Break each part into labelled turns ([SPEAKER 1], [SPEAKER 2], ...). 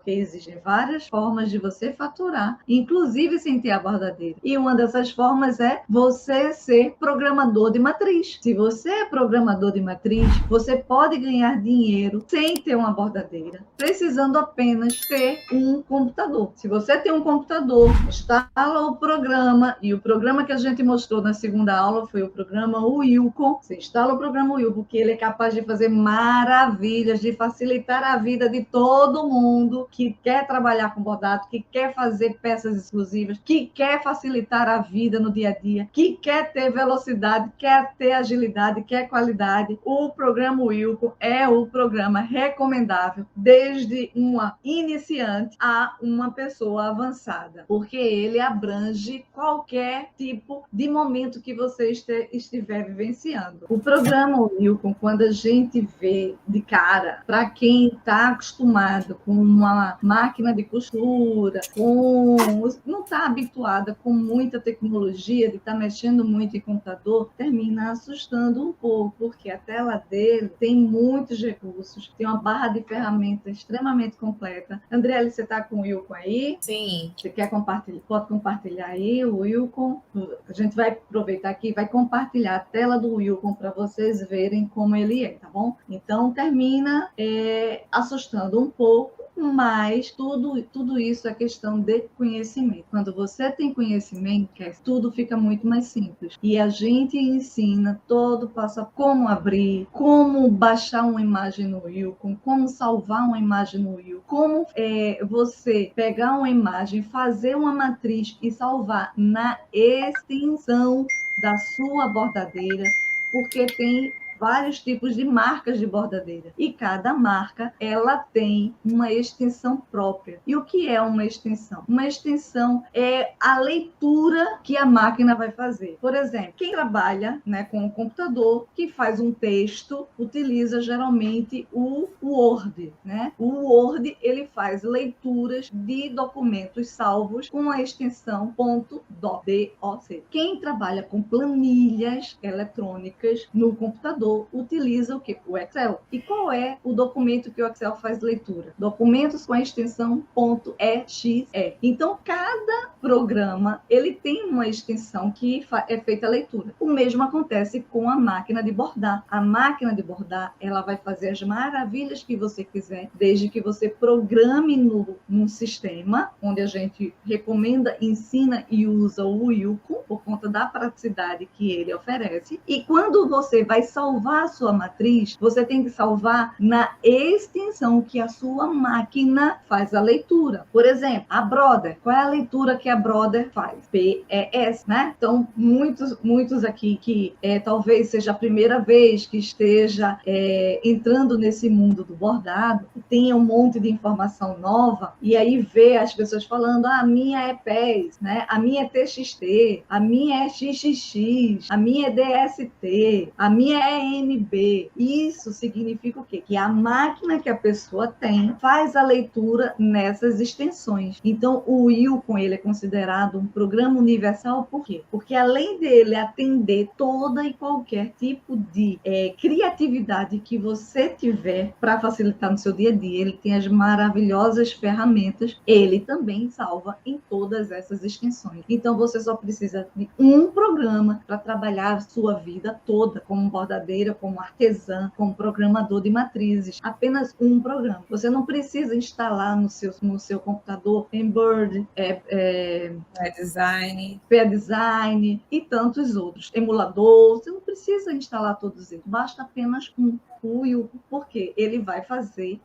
[SPEAKER 1] porque existem várias formas de você faturar, inclusive sem ter a bordadeira. E uma dessas formas é você ser programador de matriz. Se você é programador de matriz, você pode ganhar dinheiro sem ter uma bordadeira, precisando apenas ter um computador. Se você tem um computador, instala o programa, e o programa que a gente mostrou na segunda aula foi o programa Wilcom. Você instala o programa Wilcom, que ele é capaz de fazer maravilhas, de facilitar a vida de todo mundo que quer trabalhar com bordado, que quer fazer peças exclusivas, que quer facilitar a vida no dia a dia, que quer ter velocidade, quer ter agilidade, quer qualidade. O programa Wilcom é o programa recomendável desde uma iniciante a uma pessoa avançada, porque ele abrange qualquer tipo de momento que você estiver vivenciando. O programa Wilcom, quando a gente vê de cara, para quem está acostumado com uma máquina de costura, não está habituada com muita tecnologia, de estar mexendo muito em computador, termina assustando um pouco, porque a tela dele tem muitos recursos, tem uma barra de ferramentas extremamente completa. Andriele, você está com o Wilcom aí?
[SPEAKER 2] Sim.
[SPEAKER 1] Você quer compartilhar? Pode compartilhar aí o Wilcom. A gente vai aproveitar aqui e vai compartilhar a tela do Wilcom para vocês verem como ele é, tá bom? Então, termina assustando um pouco, mas tudo isso é questão de conhecimento. Quando você tem conhecimento, tudo fica muito mais simples. E a gente ensina todo passo a como abrir, como baixar uma imagem no Wilcom, como salvar uma imagem no Wilcom, como você pegar uma imagem, fazer uma matriz e salvar na extensão da sua bordadeira, porque tem vários tipos de marcas de bordadeira e cada marca ela tem uma extensão própria. E o que é uma extensão? Uma extensão é a leitura que a máquina vai fazer. Por exemplo, quem trabalha, né, com o computador, que faz um texto, utiliza geralmente o Word, né? O Word ele faz leituras de documentos salvos com a extensão .doc. Quem trabalha com planilhas eletrônicas no computador utiliza o quê? O Excel. E qual é o documento que o Excel faz leitura? Documentos com a extensão .exe. Então, cada programa ele tem uma extensão que é feita a leitura. O mesmo acontece com a máquina de bordar. A máquina de bordar ela vai fazer as maravilhas que você quiser, desde que você programe num sistema, onde a gente recomenda, ensina e usa o Wilcom, por conta da praticidade que ele oferece. E quando você vai salvar a sua matriz, você tem que salvar na extensão que a sua máquina faz a leitura. Por exemplo, a Brother. Qual é a leitura que a Brother faz? PES, né? Então, muitos aqui que talvez seja a primeira vez que esteja entrando nesse mundo do bordado, tenha um monte de informação nova, e aí vê as pessoas falando, a minha é PES, né? A minha é TXT, a minha é XXX, a minha é DST, a minha é MB. Isso significa o quê? Que a máquina que a pessoa tem faz a leitura nessas extensões. Então, o Wilcom ele é considerado um programa universal, por quê? Porque além dele atender toda e qualquer tipo de criatividade que você tiver para facilitar no seu dia a dia, ele tem as maravilhosas ferramentas, ele também salva em todas essas extensões. Então, você só precisa de um programa para trabalhar a sua vida toda, como bordadeira, como artesã, como programador de matrizes. Apenas um programa. Você não precisa instalar no seu computador Embird,
[SPEAKER 2] Design,
[SPEAKER 1] Design e tantos outros. Emulador, você não precisa instalar todos eles. Basta apenas um. O Wilcom, porque ele vai fazer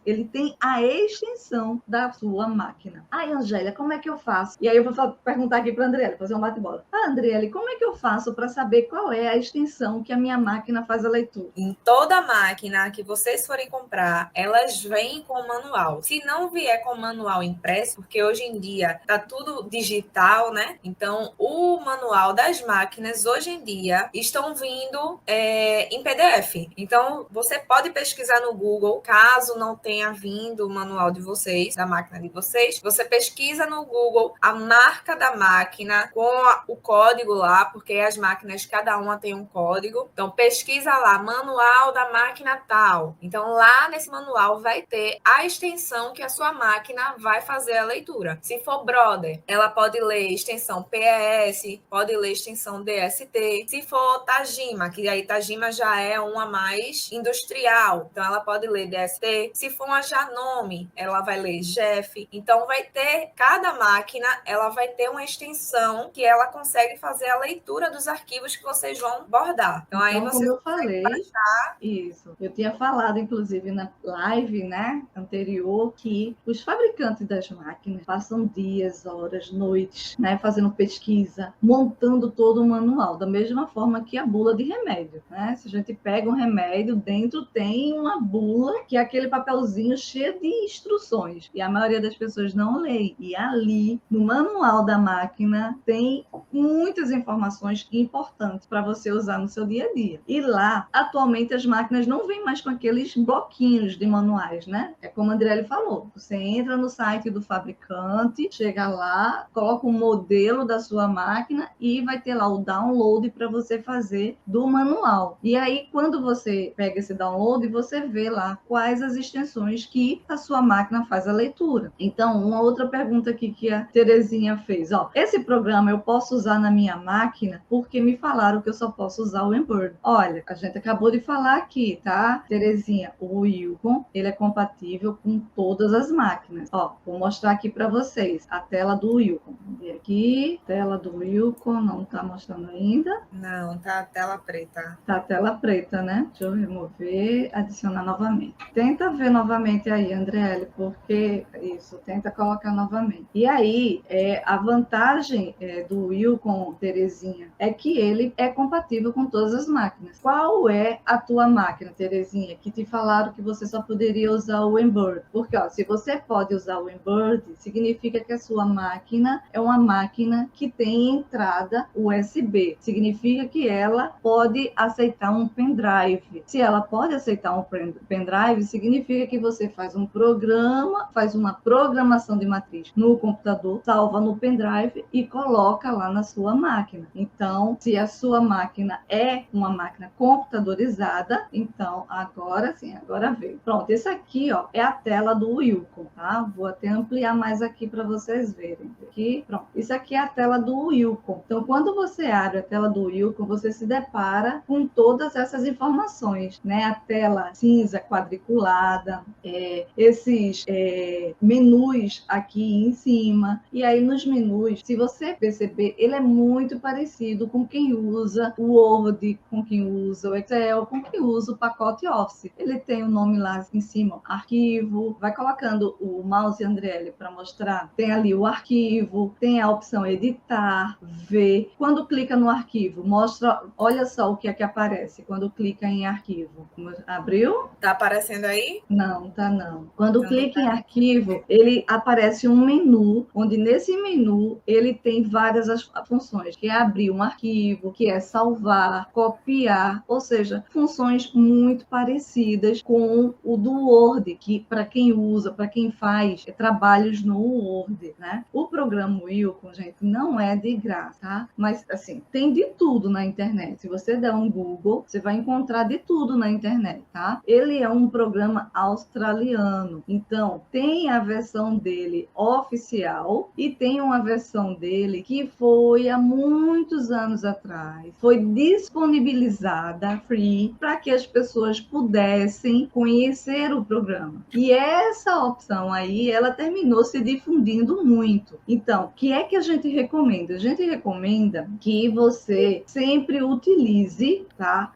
[SPEAKER 1] ele tem a extensão da sua máquina. Ai, Angélia, como é que eu faço? E aí eu vou perguntar aqui para a Andriele, fazer um bate-bola. Andriele, como é que eu faço para saber qual é a extensão que a minha máquina faz a leitura?
[SPEAKER 2] Em toda máquina que vocês forem comprar, elas vêm com manual. Se não vier com manual impresso, porque hoje em dia tá tudo digital, né? Então, o manual das máquinas hoje em dia estão vindo em PDF. Então, Então, você pode pesquisar no Google, caso não tenha vindo o manual de vocês, da máquina de vocês, você pesquisa no Google a marca da máquina com o código lá, porque as máquinas, cada uma tem um código. Então, pesquisa lá, manual da máquina tal. Então, lá nesse manual vai ter a extensão que a sua máquina vai fazer a leitura. Se for Brother, ela pode ler extensão PES, pode ler extensão DST. Se for Tajima, que aí Tajima já é uma mais industrial, então ela pode ler DST. Se for uma Janome, ela vai ler GEF. Então, vai ter, cada máquina, ela vai ter uma extensão que ela consegue fazer a leitura dos arquivos que vocês vão bordar. Então, aí você
[SPEAKER 1] como eu
[SPEAKER 2] consegue
[SPEAKER 1] falei,
[SPEAKER 2] baixar.
[SPEAKER 1] isso. Eu tinha falado, inclusive, na live, né, anterior, que os fabricantes das máquinas passam dias, horas, noites, né, fazendo pesquisa, montando todo o manual, da mesma forma que a bula de remédio, né? Se a gente pega um remédio, dentro tem uma bula, que é aquele papelzinho cheio de instruções, e a maioria das pessoas não lê. E ali, no manual da máquina, tem muitas informações importantes para você usar no seu dia a dia. E lá, atualmente, as máquinas não vêm mais com aqueles bloquinhos de manuais, né? É como a Andriele falou, você entra no site do fabricante, chega lá, coloca o modelo da sua máquina e vai ter lá o download para você fazer do manual. E aí, quando você pega esse download, você vê lá quais as extensões que a sua máquina faz a leitura. Então, uma outra pergunta aqui que a Terezinha fez, ó, esse programa eu posso usar na minha máquina porque me falaram que eu só posso usar o Embird. Olha, a gente acabou de falar aqui, tá, Terezinha? O Wilcon, ele é compatível com todas as máquinas. Ó, vou mostrar aqui para vocês a tela do Wilcon. Vamos ver aqui, tela do Wilcon, não tá mostrando ainda.
[SPEAKER 2] Não, tá a tela preta.
[SPEAKER 1] Tá a tela preta, né? Deixa eu remover, adicionar novamente. Tenta ver novamente aí, Andriele, porque isso, tenta colocar novamente. E aí, a vantagem do Wilcon, Terezinha, é que ele é compatível com todas as máquinas. Qual é a tua máquina, Terezinha, que te falaram que você só poderia usar o Embird? Porque, ó, se você pode usar o Embird, significa que a sua máquina é uma máquina que tem entrada USB. Significa que ela pode aceitar um pendrive. Se ela pode aceitar um pendrive, significa que você faz um programa, faz uma programação de matriz no computador, salva no pendrive e coloca lá na sua máquina. Então, se a sua máquina é uma máquina computadorizada, então agora sim, agora veio. Pronto, esse aqui, ó, é a tela do Wilcon, tá? Vou até ampliar mais aqui para vocês verem. Aqui, pronto. Isso aqui é a tela do Wilcon. Então, quando você abre a tela do Wilcon, você se depara com todas essas informações, né? A tela cinza quadriculada, esses menus aqui em cima. E aí, nos menus, se você perceber, ele é muito parecido com quem usa o Word, com quem usa o Excel, com quem usa o pacote Office. Ele tem o nome lá em cima, arquivo. Vai colocando o mouse, Andriele, para mostrar. Tem ali o arquivo, tem a opção editar, ver. Quando clica no arquivo, mostra, olha só o que é que aparece quando clica em arquivo. Abriu?
[SPEAKER 2] Tá aparecendo aí?
[SPEAKER 1] Não, tá não. Quando clica em arquivo, ele aparece um menu, onde nesse menu ele tem várias as funções, que é abrir um arquivo, que é salvar, copiar, ou seja, funções muito parecidas com o do Word, que para quem usa, para quem faz trabalhos no Word, né? O programa Wilcon, gente, não é de graça, tá? Mas, assim, tem de tudo na internet. Se você der um Google, você vai encontrar de tudo na internet, tá? Ele é um programa australiano. Então, tem a versão dele oficial e tem uma versão dele que foi há muitos anos atrás. Foi disponibilizada free para que as pessoas pudessem conhecer o programa. E essa opção aí, ela terminou se difundindo muito. Então, o que é que a gente recomenda? A gente recomenda que você sempre utilize, tá?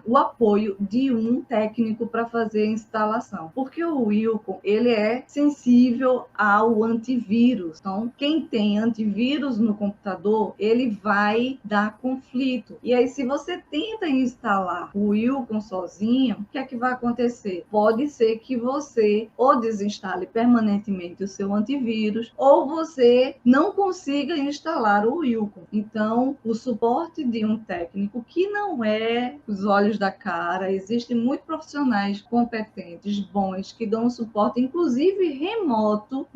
[SPEAKER 1] O apoio de um técnico para fazer a instalação. Porque o Wilcon, ele é sensível ao antivírus. Então, quem tem antivírus no computador, ele vai dar conflito. E aí, se você tenta instalar o Wilcon sozinho, o que é que vai acontecer? Pode ser que você ou desinstale permanentemente o seu antivírus, ou você você não consiga instalar o Wilcon. Então, o suporte de um técnico que não é os olhos da cara, existem muitos profissionais competentes, bons, que dão suporte, inclusive remoto,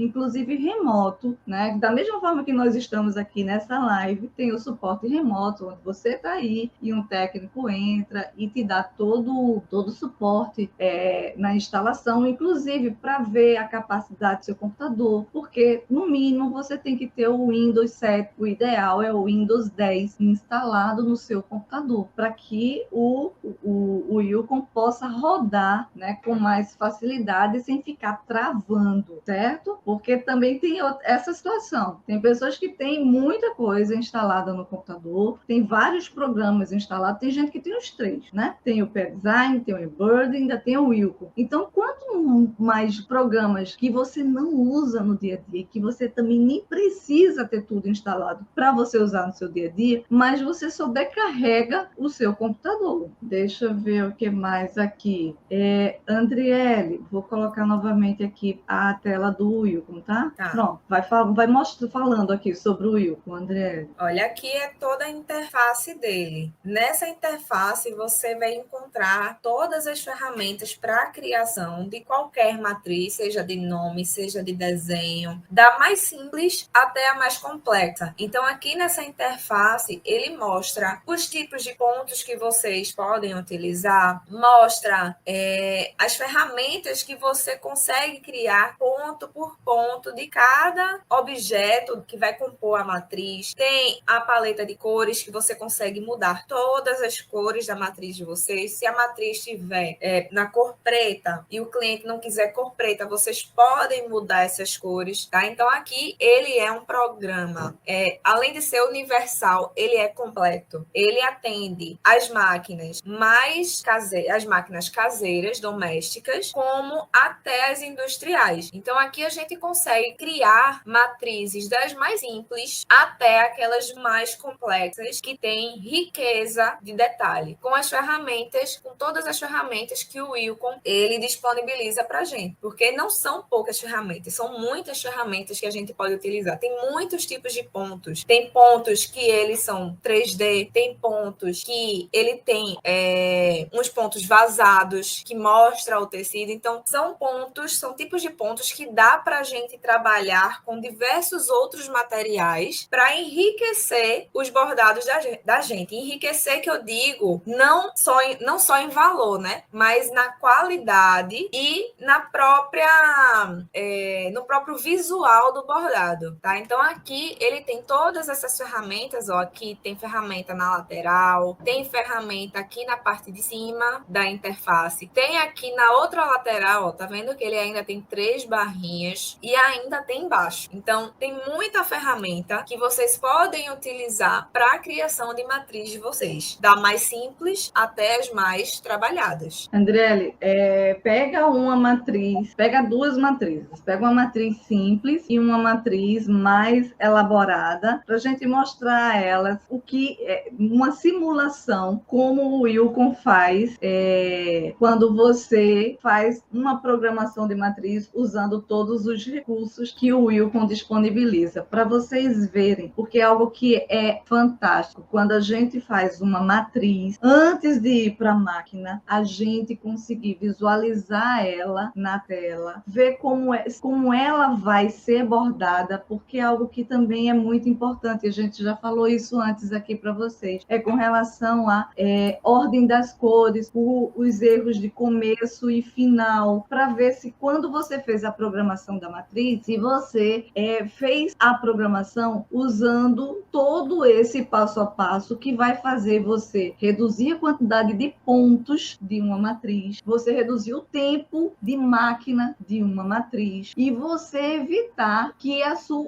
[SPEAKER 1] né? Da mesma forma que nós estamos aqui nessa live, tem o suporte remoto, onde você está aí e um técnico entra e te dá todo o suporte na instalação, inclusive para ver a capacidade do seu computador, porque no mínimo você tem que ter o Windows 7, o ideal é o Windows 10 instalado no seu computador, para que o Wilcon possa rodar, né, com mais facilidade sem ficar travando, certo? Porque também tem essa situação. Tem pessoas que têm muita coisa instalada no computador, tem vários programas instalados, tem gente que tem os 3, né? Tem o PDesign, tem o eBird, ainda tem o Wilcon. Então, quanto mais programas que você não usa no dia a dia, que você também nem precisa ter tudo instalado para você usar no seu dia a dia, mas você sobrecarrega o seu computador. Deixa eu ver o que mais aqui. Andriele, vou colocar novamente aqui a tela do Wilcon, tá? Pronto, vai falando aqui sobre o Wilcon, Andriele.
[SPEAKER 2] Olha, aqui é toda a interface dele. Nessa interface, você vai encontrar todas as ferramentas para a criação de qualquer matriz, seja de nome, seja de desenho, da mais simples até a mais complexa. Então, aqui nessa interface, ele mostra os tipos de pontos que vocês podem utilizar, mostra as ferramentas que você consegue criar ponto por ponto de cada objeto que vai compor a matriz. Tem a paleta de cores que você consegue mudar todas as cores da matriz de vocês. Se a matriz estiver na cor preta e o cliente não quiser cor preta, vocês podem mudar essas cores, tá? Então, aqui ele é um programa, além de ser universal, ele é completo. Ele atende as máquinas as máquinas caseiras, domésticas, como até as industriais. Então, aqui a gente consegue criar matrizes das mais simples até aquelas mais complexas, que têm riqueza de detalhe, com todas as ferramentas que o Wilcon ele disponibiliza para a gente, porque não são poucas ferramentas, são muitas ferramentas que a gente pode utilizar. Tem muitos tipos de pontos. Tem pontos que eles são 3D, tem pontos que ele tem uns pontos vazados que mostra o tecido. Então, são tipos de pontos que dá para a gente trabalhar com diversos outros materiais para enriquecer os bordados da gente. Enriquecer, que eu digo, não só em valor, né? Mas na qualidade e no próprio visual do bordado, tá? Então, aqui ele tem todas essas ferramentas, ó. Aqui tem ferramenta na lateral, tem ferramenta aqui na parte de cima da interface, tem aqui na outra lateral, ó, tá vendo que ele ainda tem 3 barrinhas e ainda tem embaixo. Então, tem muita ferramenta que vocês podem utilizar para a criação de matriz de vocês, da mais simples até as mais trabalhadas.
[SPEAKER 1] Andriele, pega duas matrizes. Pega uma matriz simples e uma matriz mais elaborada, para a gente mostrar a elas uma simulação, como o Wilcon faz quando você faz uma programação de matriz usando todos os recursos que o Wilcon disponibiliza, para vocês verem, porque é algo que é fantástico. Quando a gente faz uma matriz, antes de ir para a máquina, a gente conseguir visualizar ela na tela, ver como ela vai ser bordada, porque é algo que também é muito importante, a gente já falou isso antes aqui para vocês, com relação à ordem das cores, os erros de começo e final, para ver se quando você fez a programação da matriz, se você fez a programação usando todo esse passo a passo que vai fazer você reduzir a quantidade de pontos de uma matriz, você reduzir o tempo de máquina de uma matriz e você evitar que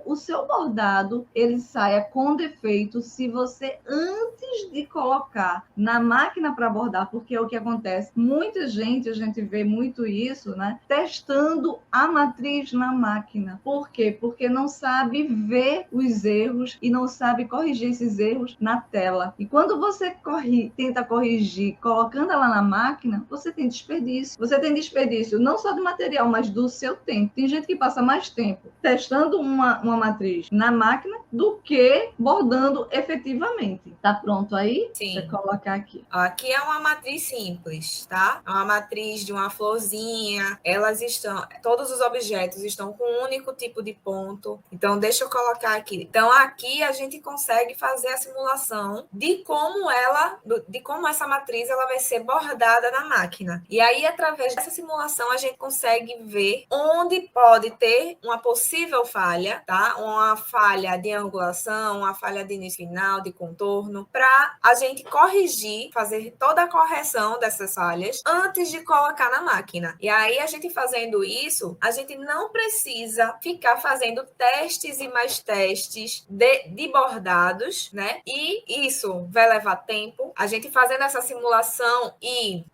[SPEAKER 1] o seu bordado ele saia com defeito se você, antes de colocar na máquina para bordar, porque é o que acontece, muita gente, a gente vê muito isso, né? Testando a matriz na máquina. Por quê? Porque não sabe ver os erros e não sabe corrigir esses erros na tela. E quando você tenta corrigir colocando ela na máquina, você tem desperdício. Você tem desperdício não só do material, mas do seu tempo. Tem gente que passa mais tempo testando bordando uma matriz na máquina do que bordando efetivamente. Tá pronto aí?
[SPEAKER 2] Sim.
[SPEAKER 1] Deixa eu colocar aqui.
[SPEAKER 2] Aqui é uma matriz simples, tá? É uma matriz de uma florzinha. Todos os objetos estão com um único tipo de ponto. Então, deixa eu colocar aqui. Então, aqui a gente consegue fazer a simulação de como essa matriz ela vai ser bordada na máquina. E aí, através dessa simulação, a gente consegue ver onde pode ter uma possível falha, tá? Uma falha de angulação, uma falha de início final, de contorno, para a gente corrigir, fazer toda a correção dessas falhas antes de colocar na máquina. E aí, a gente fazendo isso, a gente não precisa ficar fazendo testes e mais testes de bordados, né? E isso vai levar tempo. A gente fazendo essa simulação e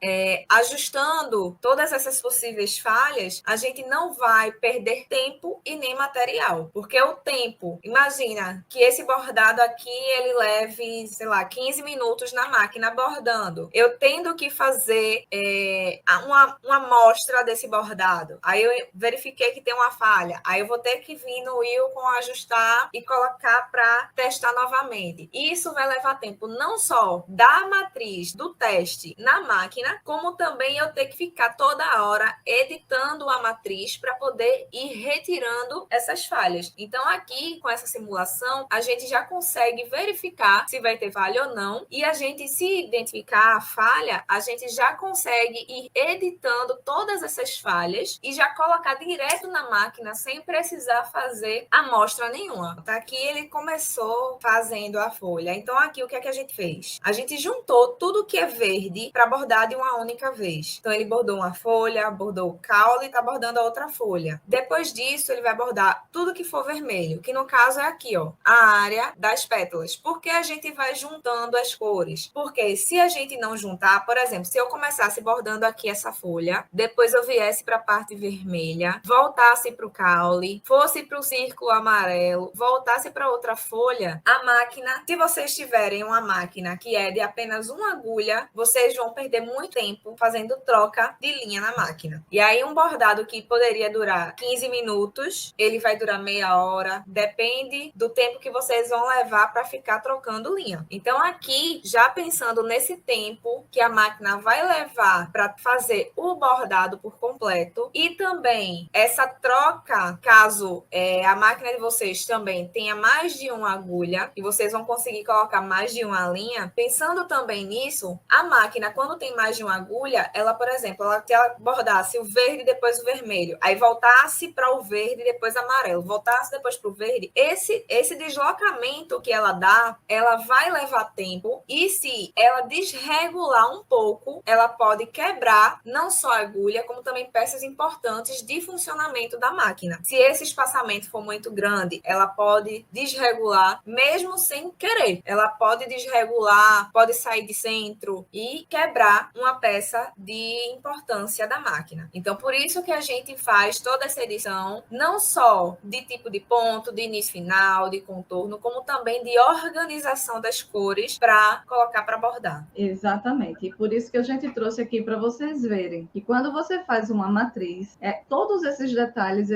[SPEAKER 2] ajustando todas essas possíveis falhas, a gente não vai perder tempo e nem material. Porque o tempo, imagina que esse bordado aqui, ele leve, sei lá, 15 minutos na máquina bordando. Eu tendo que fazer uma amostra desse bordado. Aí eu verifiquei que tem uma falha. Aí eu vou ter que vir no Wilcon ajustar e colocar para testar novamente. Isso vai levar tempo não só da matriz do teste na máquina, como também eu ter que ficar toda hora editando a matriz para poder ir retirando essas falhas. Então aqui com essa simulação a gente já consegue verificar se vai ter falha ou não, e a gente, se identificar a falha, a gente já consegue ir editando todas essas falhas e já colocar direto na máquina sem precisar fazer amostra nenhuma. Tá, aqui ele começou fazendo a folha. Então aqui o que é que a gente fez? A gente juntou tudo que é verde para bordar de uma única vez. Então ele bordou uma folha, bordou o caule e tá bordando a outra folha. Depois disso ele vai bordar tudo que for vermelho, que no caso é aqui, ó, a área das pétalas. Por que a gente vai juntando as cores? Porque se a gente não juntar, por exemplo, se eu começasse bordando aqui essa folha, depois eu viesse para a parte vermelha, voltasse para o caule, fosse para o círculo amarelo, voltasse para outra folha, a máquina, se vocês tiverem uma máquina que é de apenas uma agulha, vocês vão perder muito tempo fazendo troca de linha na máquina. E aí um bordado que poderia durar 15 minutos, ele vai durar meia hora, depende do tempo que vocês vão levar para ficar trocando linha. Então aqui, já pensando nesse tempo que a máquina vai levar para fazer o bordado por completo, e também essa troca, caso a máquina de vocês também tenha mais de uma agulha e vocês vão conseguir colocar mais de uma linha, pensando também nisso, a máquina, quando tem mais de uma agulha, ela, por exemplo, se ela bordasse o verde depois o vermelho, aí voltasse para o verde depois amarelo, voltasse depois para o verde, esse deslocamento que ela dá, ela vai levar tempo, e se ela desregular um pouco, ela pode quebrar não só a agulha, como também peças importantes de funcionamento da máquina. Se esse espaçamento for muito grande, ela pode desregular, mesmo sem querer. Ela pode desregular, pode sair de centro e quebrar uma peça de importância da máquina. Então, por isso que a gente faz toda essa edição, não só de tipo de ponto, de início final, de contorno, como também de organização das cores para colocar para bordar.
[SPEAKER 1] Exatamente. E por isso que a gente trouxe aqui para vocês verem que quando você faz uma matriz, todos esses detalhes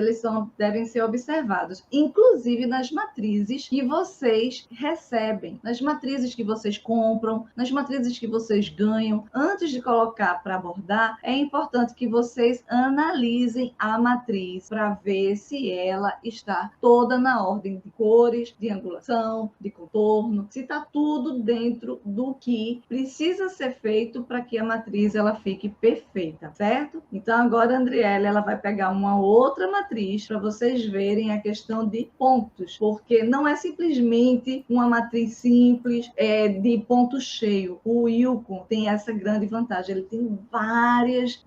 [SPEAKER 1] devem ser observados, inclusive nas matrizes que vocês recebem, nas matrizes que vocês compram, nas matrizes que vocês ganham. Antes de colocar para bordar, é importante que vocês analisem a matriz para ver se ela está toda na ordem de cores, de angulação, de contorno, se está tudo dentro do que precisa ser feito para que a matriz ela fique perfeita, certo? Então agora a Andriele ela vai pegar uma outra matriz para vocês verem a questão de pontos, porque não é simplesmente uma matriz simples de ponto cheio. O Wilcon tem essa grande vantagem, ele tem várias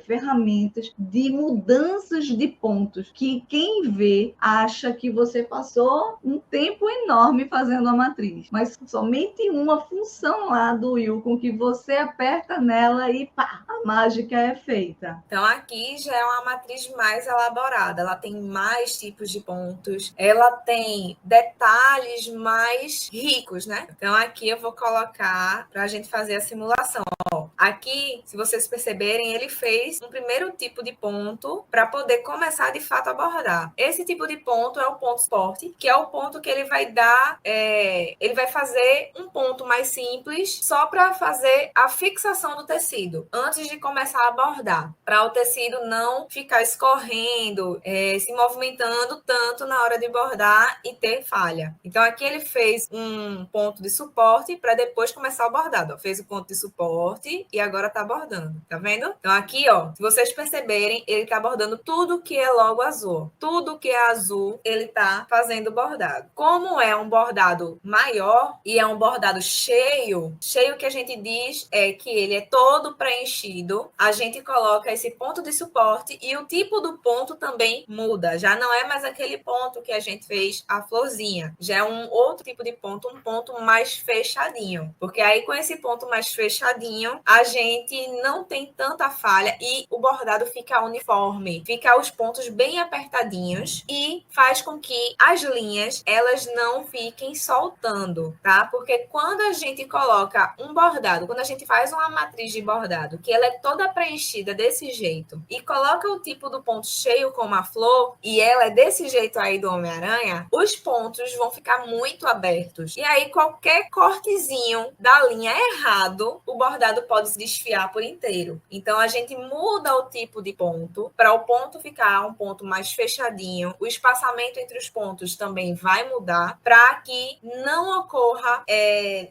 [SPEAKER 1] ferramentas de mudanças de pontos, que quem vê acha que você passou um tempo enorme fazendo a matriz, mas somente uma função lá do Wilcon que você aperta nela e pá, a mágica é feita.
[SPEAKER 2] Então aqui já é uma matriz mais elaborada, ela tem mais tipos de pontos, ela tem detalhes mais ricos, né? Então aqui eu vou colocar para a gente fazer a simulação. Ó, aqui, se vocês perceberem, ele fez um primeiro tipo de ponto para poder começar de fato a bordar. Esse tipo de ponto é o ponto suporte, que é o ponto que ele vai dar, ele vai fazer um ponto mais simples só para fazer a fixação do tecido antes de começar a bordar, para o tecido não ficar escorrendo, se movimentando tanto na hora de bordar e ter falha. Então aqui ele fez um ponto de suporte para depois começar o bordado. Ó. Fez o ponto de suporte e agora tá bordando, tá vendo? Então aqui, ó, se vocês perceberem, ele tá bordando tudo que é logo azul. Tudo que é azul, ele tá fazendo bordado. Como é um bordado maior e é um bordado cheio que a gente diz é que ele é todo preenchido, a gente coloca esse ponto de suporte e o tipo do ponto também muda. Já não é mais aquele ponto que a gente fez a florzinha. Já é um outro tipo de ponto, um ponto mais fechadinho. Porque aí com esse ponto mais fechadinho, a gente não tem tanta falha e o bordado fica uniforme. Fica os pontos bem apertadinhos e faz com que as linhas, elas não fiquem soltando, tá? Porque quando a gente coloca um bordado, quando a gente faz uma matriz de bordado, que ela é toda preenchida desse jeito, e coloca o tipo do ponto cheio como a flor, e ela é desse jeito aí do Homem-Aranha, os pontos vão ficar muito abertos. E aí, qualquer cortezinho da linha errado, o bordado pode se desfiar por inteiro. Então, a gente muda o tipo de ponto, para o ponto ficar um ponto mais fechadinho. O espaçamento entre os pontos também vai mudar, para que não ocorra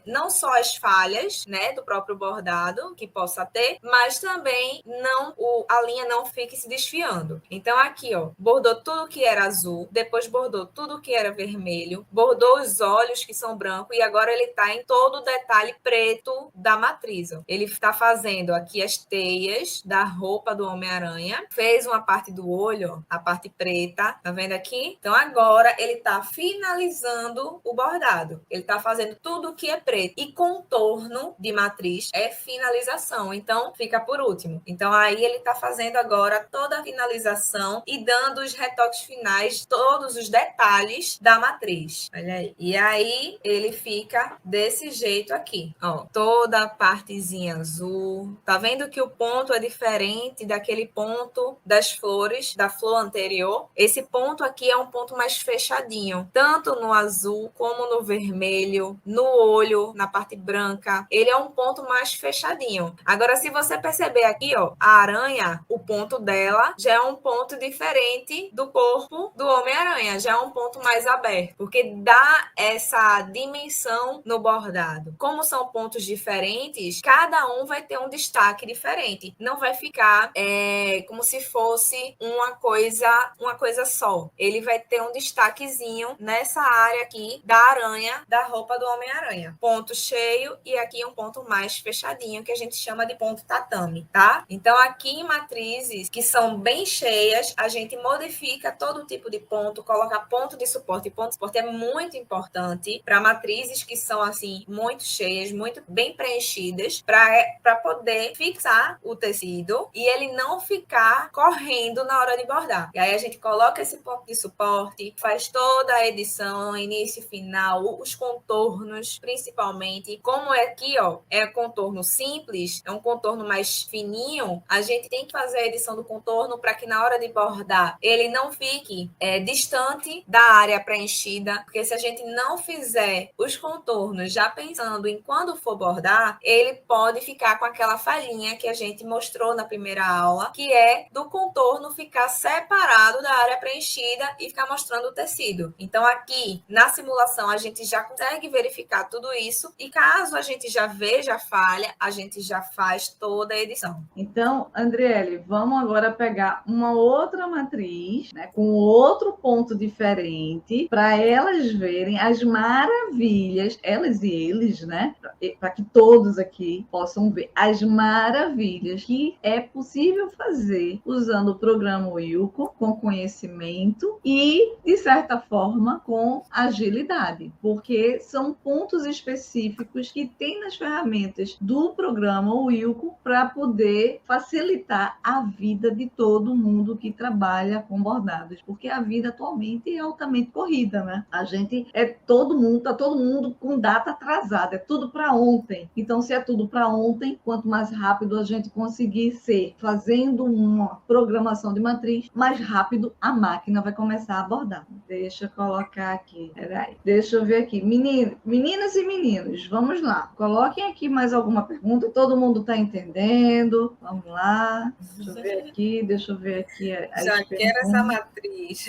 [SPEAKER 2] não só as falhas, né, do próprio bordado, que possa ter, mas também a linha não fique se desfiando. Então, aqui, ó, bordou tudo que era azul, depois bordou tudo que era vermelho, bordou os olhos que são brancos e agora ele tá em todo o detalhe preto da matriz, ó. Ele está fazendo aqui as teias da roupa do Homem-Aranha, fez uma parte do olho, ó, a parte preta, tá vendo aqui? Então, agora ele tá finalizando o bordado. Ele tá fazendo tudo que é preto. E contorno de matriz é finalização. Então, fica por último. Então, aí ele tá fazendo agora toda a finalização e dando os retoques finais, todos os detalhes da matriz. Olha aí. E aí, ele fica desse jeito aqui. Ó, toda a partezinha azul. Tá vendo que o ponto é diferente daquele ponto das flores, da flor anterior? Esse ponto aqui é um ponto mais fechadinho. Tanto no azul, como no vermelho, no olho, na parte branca. Ele é um ponto mais fechadinho. Agora, se você perceber aqui, ó, a aranha, o ponto dela já é um ponto diferente do corpo do Homem-Aranha. Já é um ponto mais aberto, porque dá essa dimensão no bordado. Como são pontos diferentes, cada um vai ter um destaque diferente. Não vai ficar como se fosse uma coisa só. Ele vai ter um destaquezinho nessa área aqui da aranha, da roupa do Homem-Aranha. Ponto cheio e aqui um ponto mais fechadinho, que a gente chama de ponto tatame, tá? Então, aqui em matrizes que são bem cheias, a gente modifica todo tipo de ponto, coloca ponto de suporte. Ponto de suporte é muito importante para matrizes que são, assim, muito cheias, muito bem preenchidas, para poder fixar o tecido e ele não ficar correndo na hora de bordar. E aí, a gente coloca esse ponto de suporte, faz toda a edição, início e final, os contornos, principalmente. Como é aqui, ó, é contorno simples, é um contorno mais fininho, a gente tem que fazer a edição do contorno para que na hora de bordar ele não fique distante da área preenchida, porque se a gente não fizer os contornos já pensando em quando for bordar, ele pode ficar com aquela falhinha que a gente mostrou na primeira aula, que é do contorno ficar separado da área preenchida e ficar mostrando o tecido. Então, aqui na simulação a gente já consegue verificar tudo isso e caso a gente já veja a falha, a gente já faz toda a edição.
[SPEAKER 1] Então, Andriele, vamos agora pegar uma outra matriz, né, com outro ponto diferente, para elas verem as maravilhas, elas e eles, né, para que todos aqui possam ver as maravilhas que é possível fazer usando o programa Wilco, com conhecimento e, de certa forma, com agilidade, porque são pontos específicos que tem nas ferramentas do programa Wilco para poder facilitar a vida de todo mundo que trabalha com bordados, porque a vida atualmente é altamente corrida, né? A gente tá todo mundo com data atrasada, é tudo para ontem. Então, se é tudo para ontem, ontem, quanto mais rápido a gente conseguir ser fazendo uma programação de matriz, mais rápido a máquina vai começar a bordar. Deixa eu colocar aqui. Peraí. Deixa eu ver aqui. Meninas e meninos, vamos lá. Coloquem aqui mais alguma pergunta. Todo mundo está entendendo? Vamos lá. Deixa eu ver aqui.
[SPEAKER 2] Já quero essa matriz.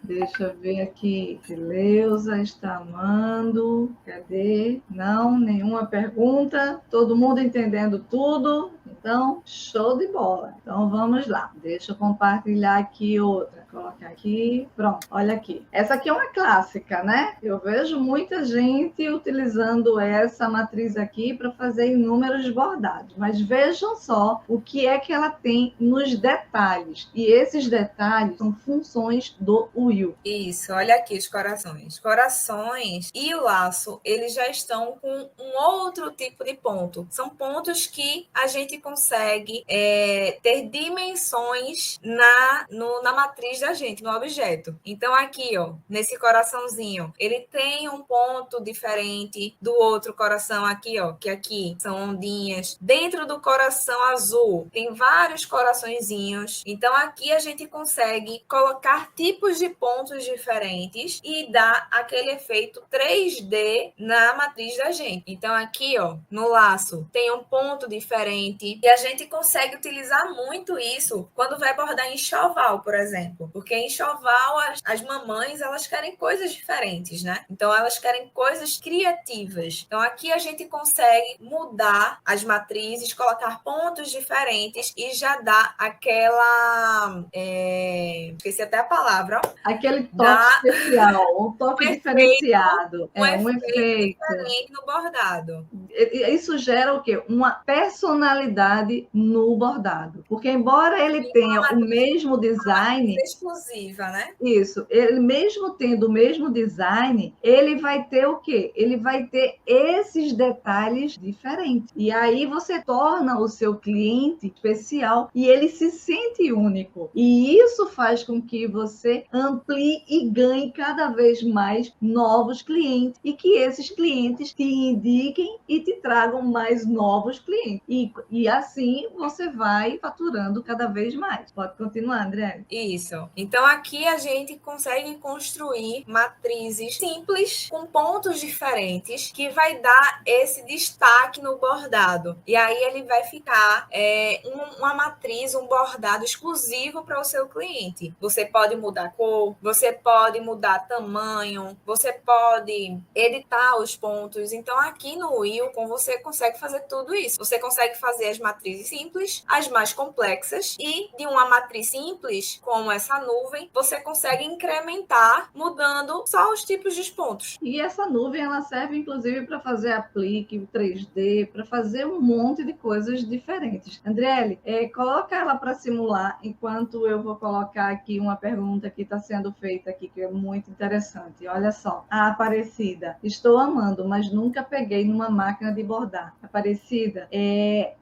[SPEAKER 1] Deixa eu ver aqui. Leusa está amando. Cadê? Não, nenhuma pergunta. Todo mundo entendendo tudo? Então, show de bola. Então, vamos lá. Deixa eu compartilhar aqui outra. Colocar aqui. Pronto, olha aqui. Essa aqui é uma clássica, né? Eu vejo muita gente utilizando essa matriz aqui para fazer inúmeros bordados. Mas vejam só o que é que ela tem nos detalhes. E esses detalhes são funções do Will.
[SPEAKER 2] Isso, olha aqui os corações. Corações e o laço, eles já estão com um outro tipo de ponto. São pontos que a gente consegue ter dimensões na matriz da gente, no objeto. Então, aqui, ó, nesse coraçãozinho, ele tem um ponto diferente do outro coração aqui, ó, que aqui são ondinhas. Dentro do coração azul, tem vários coraçõezinhos. Então, aqui a gente consegue colocar tipos de pontos diferentes e dar aquele efeito 3D na matriz da gente. Então, aqui, ó, no laço, tem um ponto diferente e a gente consegue utilizar muito isso quando vai bordar em enxoval, por exemplo. Porque em enxoval, as mamães, elas querem coisas diferentes, né? Então, elas querem coisas criativas. Então, aqui a gente consegue mudar as matrizes, colocar pontos diferentes e já dá aquela... esqueci até a palavra, ó.
[SPEAKER 1] Aquele toque especial, um toque diferenciado.
[SPEAKER 2] Um efeito diferente no bordado.
[SPEAKER 1] Isso gera o quê? Uma personalidade no bordado. Porque embora ele tenha o mesmo design...
[SPEAKER 2] exclusiva, né?
[SPEAKER 1] Isso. Ele mesmo tendo o mesmo design, ele vai ter o quê? Ele vai ter esses detalhes diferentes. E aí você torna o seu cliente especial e ele se sente único. E isso faz com que você amplie e ganhe cada vez mais novos clientes e que esses clientes te indiquem e te tragam mais novos clientes. E assim você vai faturando cada vez mais. Pode continuar, André.
[SPEAKER 2] Isso. Então, aqui a gente consegue construir matrizes simples, com pontos diferentes, que vai dar esse destaque no bordado. E aí ele vai ficar uma matriz, um bordado exclusivo para o seu cliente. Você pode mudar a cor, você pode mudar tamanho, você pode editar os pontos. Então, aqui no Wilcom, você consegue fazer tudo isso. Você consegue fazer as matrizes simples, as mais complexas, e de uma matriz simples, como essa nuvem, você consegue incrementar mudando só os tipos de pontos.
[SPEAKER 1] E essa nuvem, ela serve, inclusive, para fazer aplique 3D, para fazer um monte de coisas diferentes. Andriele, coloca ela para simular, enquanto eu vou colocar aqui uma pergunta que está sendo feita aqui, que é muito interessante. Olha só. A Aparecida, estou amando, mas nunca peguei numa máquina de bordar. Aparecida,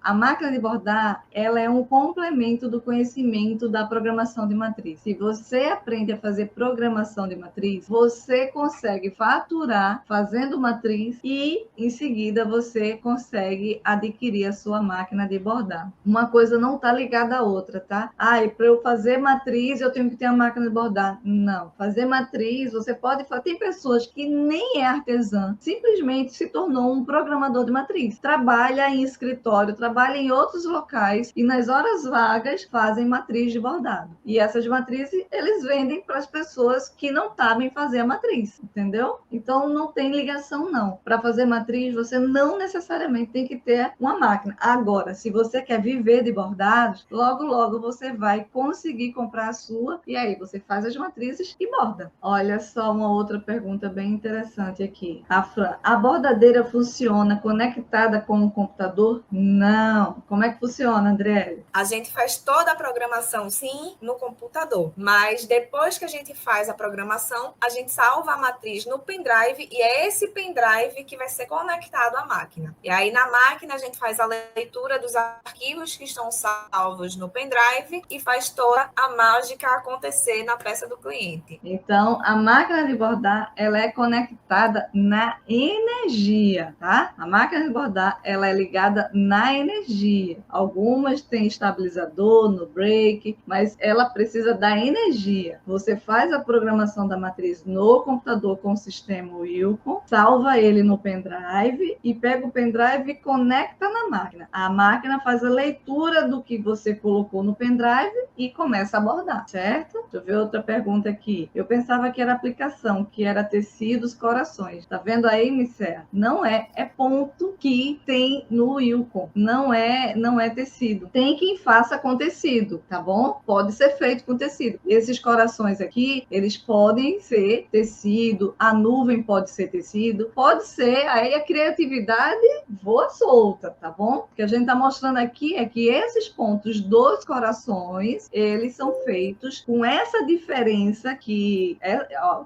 [SPEAKER 1] a máquina de bordar, ela é um complemento do conhecimento da programação de matriz. Se você aprende a fazer programação de matriz, você consegue faturar fazendo matriz e, em seguida, você consegue adquirir a sua máquina de bordar. Uma coisa não está ligada à outra, tá? Para eu fazer matriz, eu tenho que ter a máquina de bordar. Não. Fazer matriz, você pode fazer. Tem pessoas que nem é artesã, simplesmente se tornou um programador de matriz. Trabalha em escritório, trabalha em outros locais e nas horas vagas fazem matriz de bordado. E essas matrizes, eles vendem para as pessoas que não sabem fazer a matriz, entendeu? Então, não tem ligação, não. Para fazer matriz, você não necessariamente tem que ter uma máquina. Agora, se você quer viver de bordados, logo, logo você vai conseguir comprar a sua e aí você faz as matrizes e borda. Olha só uma outra pergunta bem interessante aqui. A Fran, a bordadeira funciona conectada com o computador? Não. Como é que funciona, André?
[SPEAKER 2] A gente faz toda a programação, sim, no computador. computador. Mas depois que a gente faz a programação, a gente salva a matriz no pendrive e é esse pendrive que vai ser conectado à máquina. E aí na máquina a gente faz a leitura dos arquivos que estão salvos no pendrive e faz toda a mágica acontecer na peça do cliente.
[SPEAKER 1] Então, a máquina de bordar, ela é conectada na energia, tá? A máquina de bordar, ela é ligada na energia. Algumas têm estabilizador no break, mas ela precisa da energia. Você faz a programação da matriz no computador com o sistema Wilcon, salva ele no pendrive e pega o pendrive e conecta na máquina. A máquina faz a leitura do que você colocou no pendrive e começa a bordar, certo? Deixa eu ver outra pergunta aqui. Eu pensava que era aplicação, que era tecidos, corações. Tá vendo aí, Micéa? Não é, é ponto que tem no Wilcon. Não é tecido. Tem quem faça com tecido, tá bom? Pode ser feito com tecido. Esses corações aqui, eles podem ser tecido, a nuvem pode ser tecido, pode ser, aí a criatividade voa solta, tá bom? O que a gente tá mostrando aqui é que esses pontos dos corações, eles são feitos com essa diferença que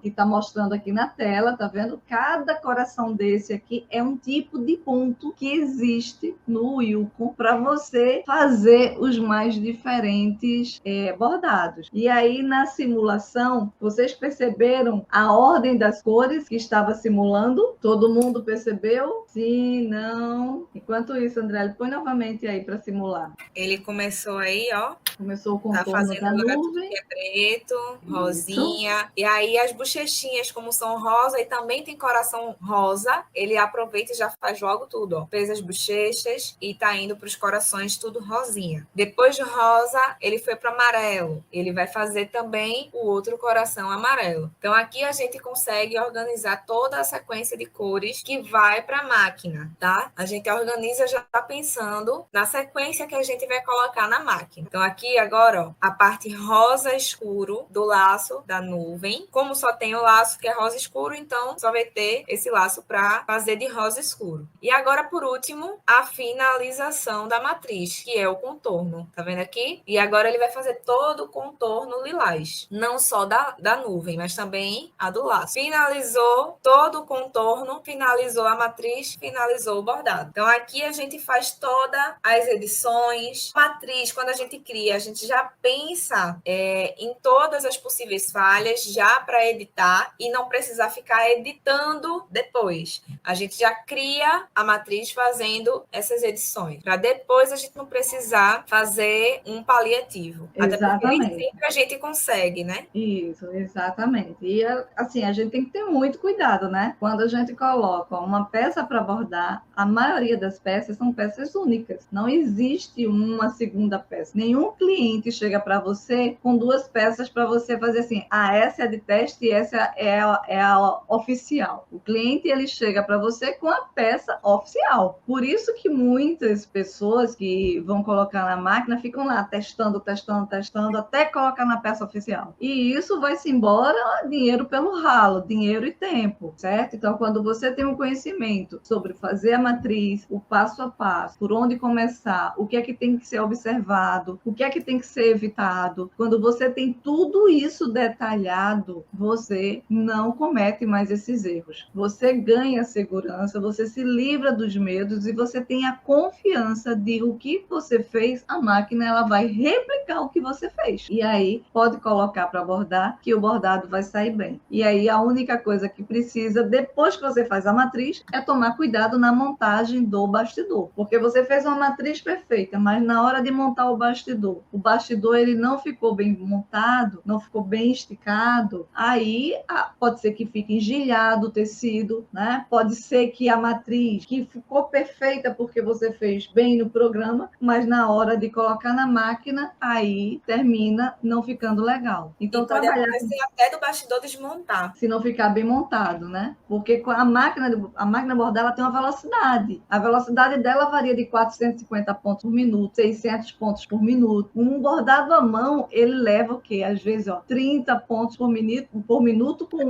[SPEAKER 1] está mostrando aqui na tela, tá vendo? Cada coração desse aqui é um tipo de ponto que existe no Wilcon para você fazer os mais diferentes bordados. E aí, na simulação, vocês perceberam a ordem das cores que estava simulando? Todo mundo percebeu? Sim, não? Enquanto isso, André, põe novamente aí para simular.
[SPEAKER 2] Ele começou aí, ó.
[SPEAKER 1] Começou o contorno
[SPEAKER 2] tá fazendo
[SPEAKER 1] da
[SPEAKER 2] agora tudo
[SPEAKER 1] nuvem.
[SPEAKER 2] que é preto, rosinha. E aí as bochechinhas, como são rosa, e também tem coração rosa, ele aproveita e já faz logo tudo, ó. Fez as bochechas e tá indo para os corações tudo rosinha. Depois de rosa, ele foi para amarelo. Ele vai fazer também o outro coração amarelo. Então aqui a gente consegue organizar toda a sequência de cores que vai para a máquina, tá? A gente organiza já tá pensando na sequência que a gente vai colocar na máquina. Então aqui agora, ó, a parte rosa escuro do laço da nuvem. Como só tem o laço que é rosa escuro, então só vai ter esse laço para fazer de rosa escuro. E agora, por último, a finalização da matriz, que é o contorno. Tá vendo aqui? E agora ele vai fazer todo o contorno lilás. Não só da nuvem, mas também a do laço. Finalizou todo o contorno, finalizou a matriz, finalizou o bordado. Então aqui a gente faz todas as edições. Matriz, quando a gente cria, a gente já pensa em todas as possíveis falhas já para editar e não precisar ficar editando depois. A gente já cria a matriz fazendo essas edições, para depois a gente não precisar fazer um paliativo.
[SPEAKER 1] Exatamente.
[SPEAKER 2] Até porque nem sempre a gente consegue, né?
[SPEAKER 1] Isso, exatamente. E assim, a gente tem que ter muito cuidado, né? Quando a gente coloca uma peça para bordar, a maioria das peças são peças únicas. Não existe uma segunda peça. Nenhum cliente chega para você com duas peças para você fazer assim, essa é de teste e essa é a oficial. O cliente, ele chega para você com a peça oficial. Por isso que muitas pessoas que vão colocar na máquina ficam lá testando, até colocar na peça oficial. E isso vai-se embora dinheiro pelo ralo, dinheiro e tempo, certo? Então, quando você tem um conhecimento sobre fazer a matriz, o passo a passo, por onde começar, o que é que tem que ser observado, o que é que tem que ser evitado, quando você tem tudo isso detalhado, você não comete mais esses erros. Você ganha segurança, você se livra dos medos e você tem a confiança de o que você fez, a máquina ela vai replicar o que você fez. E aí pode colocar para bordar, que o bordado vai sair bem. E aí a única coisa que precisa, depois que você faz a matriz, é tomar cuidado na montagem do bastidor. Porque você fez uma matriz perfeita, mas na hora de montar o bastidor ele não ficou bem montado, não ficou bem esticado, aí pode ser que fique engilhado o tecido, né? Pode ser que a matriz, que ficou perfeita porque você fez bem no programa, mas na hora de colocar na máquina, aí termina não ficando legal. Então,
[SPEAKER 2] e pode acontecer até do bastidor desmontar.
[SPEAKER 1] Se não ficar bem montado, né? Porque a máquina bordar, ela tem uma velocidade. A velocidade dela varia de 450 pontos por minuto, 600 pontos por minuto. Um bordado à mão, ele leva o quê? porque às vezes, 30 pontos por minuto com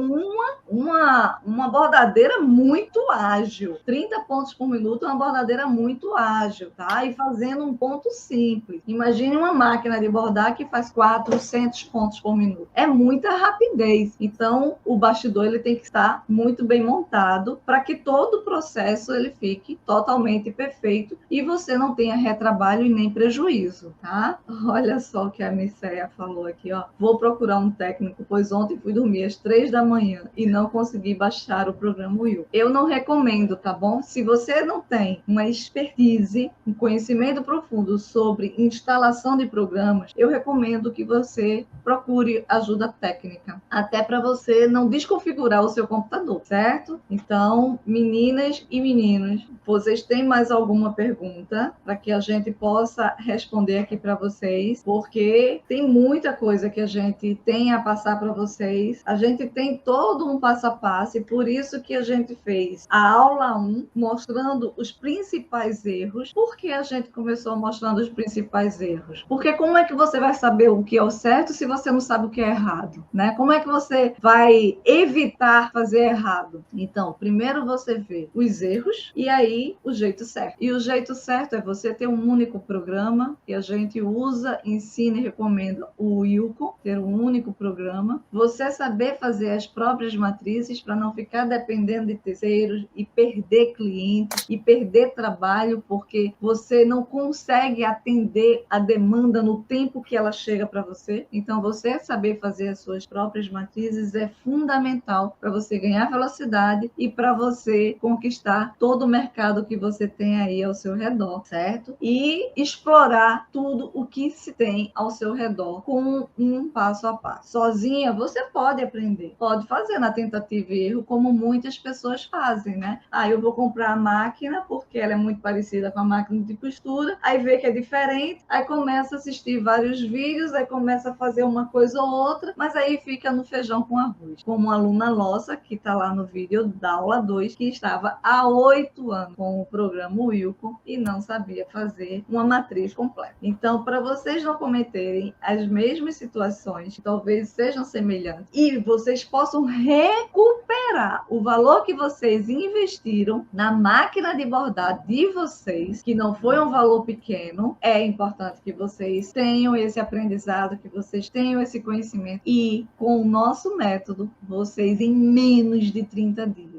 [SPEAKER 1] uma bordadeira muito ágil. 30 pontos por minuto é uma bordadeira muito ágil, tá? E fazendo um ponto simples. Imagine uma máquina de bordar que faz 400 pontos por minuto. É muita rapidez. Então, o bastidor ele tem que estar muito bem montado para que todo o processo ele fique totalmente perfeito e você não tenha retrabalho e nem prejuízo, tá? Olha só o que a Miceia falou aqui, ó. Vou procurar um técnico, pois ontem fui dormir às 3 da manhã e não consegui baixar o programa Will. Eu não recomendo, tá bom? Se você não tem uma expertise, um conhecimento profundo sobre instalação de programas, eu recomendo que você procure ajuda técnica, até para você não desconfigurar o seu computador, certo? Então, meninas e meninos, vocês têm mais alguma pergunta para que a gente possa responder aqui para vocês? Porque tem muita coisa que a gente tem a passar para vocês. A gente tem todo um passo a passo e por isso que a gente fez a aula 1 mostrando os principais erros. Por que a gente começou mostrando os principais erros? Porque como é que você vai saber o que é o certo se você não sabe o que é errado, né? Como é que você vai evitar fazer errado? Então, primeiro você vê os erros e aí o jeito certo. E o jeito certo é você ter um único programa que a gente usa, ensina e recomenda o Wilcon, ter um único programa. Você saber fazer as próprias matrizes para não ficar dependendo de terceiros e perder clientes e perder trabalho porque você não consegue atender a demanda no tempo que ela chega para você. Então, você saber fazer as suas próprias matrizes é fundamental para você ganhar velocidade e para você conquistar todo o mercado que você tem aí ao seu redor, certo? E explorar tudo o que se tem ao seu redor com um passo a passo. Sozinha, você pode aprender, pode fazer na tentativa e erro, como muitas pessoas fazem, né? Eu vou comprar a máquina porque ela é muito parecida com a máquina de costura, aí vê que é diferente, aí começa a assistir vários vídeos, aí começa a fazer uma coisa ou outra, mas aí fica no feijão com arroz. Como uma aluna nossa, que está lá no vídeo da aula 2, que estava há 8 anos com o programa Wilcon e não sabia fazer uma matriz completa. Então, para vocês não cometerem as mesmas situações, que talvez sejam semelhantes, e vocês possam recuperar o valor que vocês investiram na máquina de bordar de vocês, que não foi um valor pequeno, é importante que vocês tenham esse aprendizado, que vocês tenham esse conhecimento. E com o nosso método, vocês em menos de 30 dias,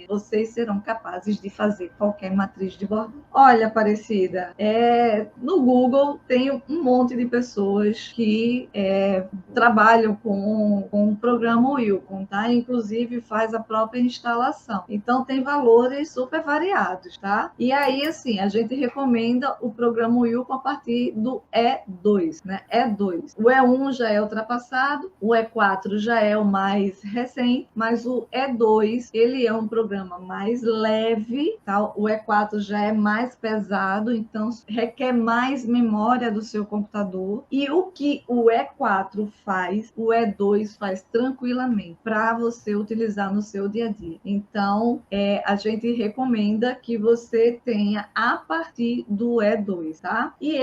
[SPEAKER 1] vocês serão capazes de fazer qualquer matriz de bordado. Olha, Aparecida, no Google tem um monte de pessoas que trabalham com o programa Wilcon, tá? Inclusive faz a própria instalação. Então tem valores super variados, tá? E aí, assim, a gente recomenda o programa Wilcon a partir do E2, né? E2. O E1 já é ultrapassado, o E4 já é o mais recente, mas o E2, ele é um programa mais leve, tá? O E4 já é mais pesado, então requer mais memória do seu computador. E o que o E4 faz, o E2 faz tranquilamente para você utilizar no seu dia a dia. Então, a gente recomenda que você tenha a partir do E2, tá? E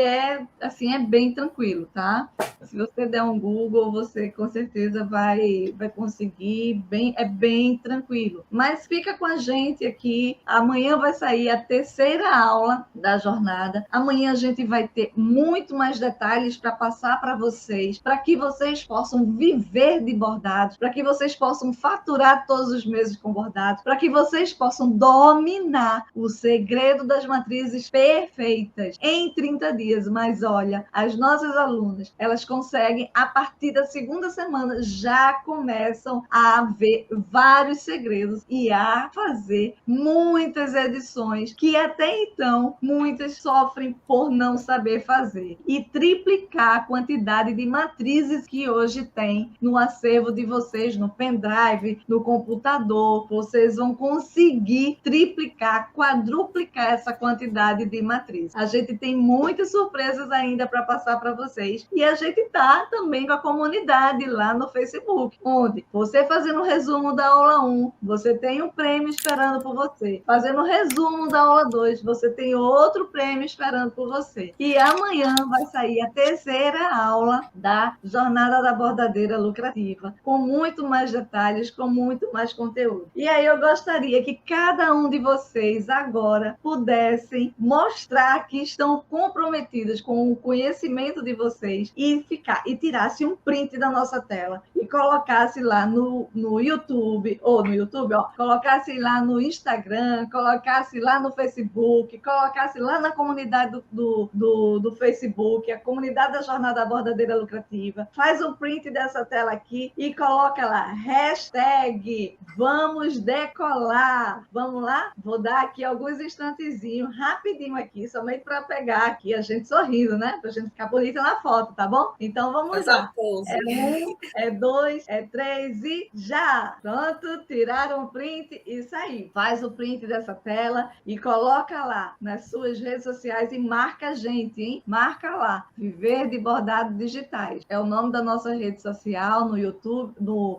[SPEAKER 1] assim, é bem tranquilo, tá? Se você der um Google, você com certeza vai conseguir, é bem tranquilo. Mas fica com a gente aqui, amanhã vai sair a terceira aula da jornada, amanhã a gente vai ter muito mais detalhes para passar para vocês, para que vocês possam viver de bordados, para que vocês possam faturar todos os meses com bordados, para que vocês possam dominar o segredo das matrizes perfeitas em 30 dias. Mas olha, as nossas alunas, elas conseguem, a partir da segunda semana, já começam a ver vários segredos e a fazer muitas edições que até então muitas sofrem por não saber fazer. E triplicar a quantidade de matrizes que hoje tem no acervo de vocês, no pendrive, no computador. Vocês vão conseguir triplicar, quadruplicar essa quantidade de matrizes. A gente tem muitas surpresas ainda para passar para vocês e a gente está também com a comunidade lá no Facebook, onde você fazendo o resumo da aula 1, você tem um prêmio esperando por você. Fazendo o resumo da aula 2, você tem outro prêmio esperando por você. E amanhã vai sair a terceira aula da Jornada da Bordadeira Lucrativa, com muito mais detalhes, com muito mais conteúdo. E aí eu gostaria que cada um de vocês agora pudessem mostrar que estão comprometidos com o conhecimento de vocês e tirasse um print da nossa tela e colocasse lá no YouTube, colocasse lá no Instagram, colocasse lá no Facebook, colocasse lá na comunidade do Facebook, a comunidade da Jornada Bordadeira Lucrativa. Faz um print dessa tela aqui e coloca lá, hashtag vamos decolar. Vamos lá? Vou dar aqui alguns instantezinhos, rapidinho aqui, somente para pegar aqui a gente sorrindo, né? Para a gente ficar bonita na foto, tá bom? Então vamos lá. É 1, é 2, é 3 e já! Pronto, tiraram o print e saiu. Faz o print dessa tela e coloca lá nas suas redes sociais e marca a gente, hein? Marca lá, Viver de Bordado Digitais. É o nome da nossa rede social no YouTube,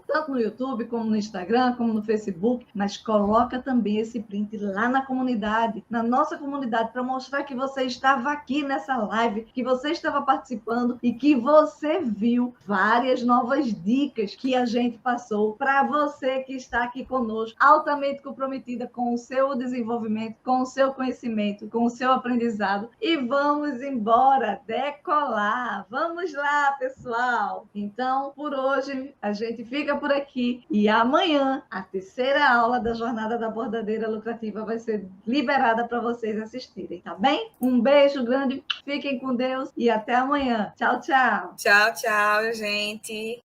[SPEAKER 1] tanto no YouTube como no Instagram, como no Facebook, mas coloca também esse print lá na comunidade, na nossa comunidade, para mostrar que você estava aqui nessa live, que você estava participando e que você viu várias novas dicas que a gente passou para você que está aqui conosco, altamente comprometida com o seu desenvolvimento, com o seu conhecimento, com o seu aprendizado. E vamos embora, decolar! Vamos lá, pessoal! Então, por hoje, a gente fica por aqui e amanhã, a terceira aula da Jornada da Bordadeira Lucrativa vai ser liberada para vocês assistirem, tá bem? Um beijo grande, fiquem com Deus e até amanhã. Tchau, tchau!
[SPEAKER 2] Tchau, tchau, gente!